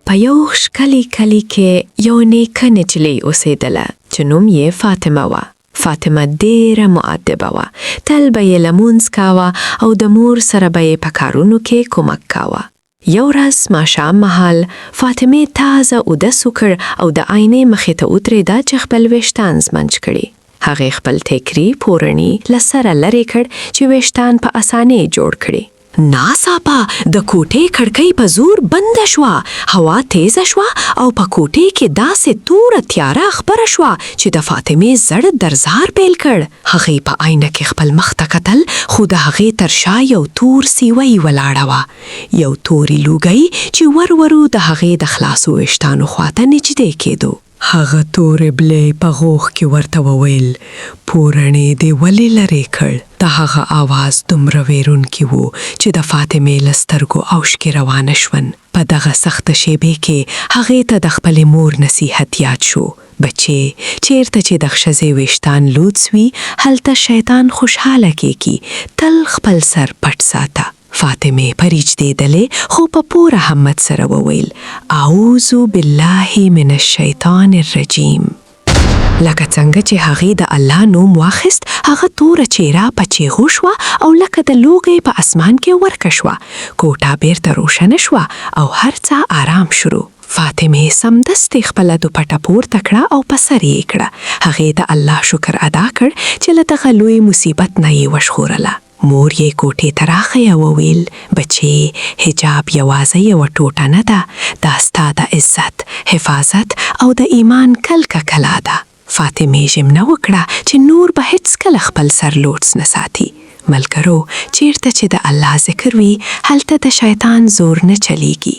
په یو ښکلي کلي کې یو نیکه نجلۍ اوسېدله چې نوم یې فاطمه وه. فاطمه ډېره مؤدبه وه. تل به یې لمونځ کاوه او د مور سره به یې په کارونو کې کومک کاوه. یو ورځ ماښام مهال فاطمې تازه اودس وکړ او د آینې مخې ته ودرېده چې خپل ویښتان زمنج کړي. هغې خپل ټیکري پورني له سره لرې کړ چې ویښتان په اسانۍ جوړ کړي. ناڅاپه د کوټې کړکۍ په زور بنده شوه. هوا تیزه شوه او په کوټې کې داسې توره تیاره خپره شوه چې د فاطمې زړه درزار پیل کړ. هغې په آینه کې خپل مخ ته کتل، خو د هغې تر شا یو تور سیوی ولاړه وه، یو توري لوګی چې ورورو د هغې د خلاصو ویښتانو خواته نږدې کېدو. هغه تورې بلې په غوږ کې ورته وویل، پورنې دې ولې لرې کړ؟ د هغه آواز دومره ویرونکی و چې د فاطمې له سترګو اوښکې روانه شون. په دغه سخته شیبې کې هغې ته د خپلې مور نصیحت یاد شو. بچې، چیرته چې د ښځې ویښتان لوڅ وي هلته شیطان خوشحاله کیږي. تل خپل سر پټ ساته. فاطمې پریږدېدلې خو په پوره همت سره وویل، اعوذ بالله من الشیطان الرجیم. لکه څنګه چې هغې د الله نوم واخیست، هغه توره چیرې په چیغو شوه او لکه د لوګۍ په اسمان کې ورکه شوه. کوټه بیرته روښانه شوه او هر څه آرام شروع. فاطمې سمدستي خپله دوپټه پورته کړه او په سر یې کړه. هغې د الله شکر ادا کړ چې له دغه لوی مصیبت نه یې وژغورله. مور یې کوټې ته راغی او وویل، بچې، حجاب یوازې یوه ټوټه نه ده، دا ستا د عزت، حفاظت او د ایمان کلکه کلا ده. فاطمې ژمنه وکړه چې نور به هیڅکله خپل سر لوټس نه ساتي. ملګرو، چیرته چې د الله ذکر وي هلته د شیطان زور نه چلیږي.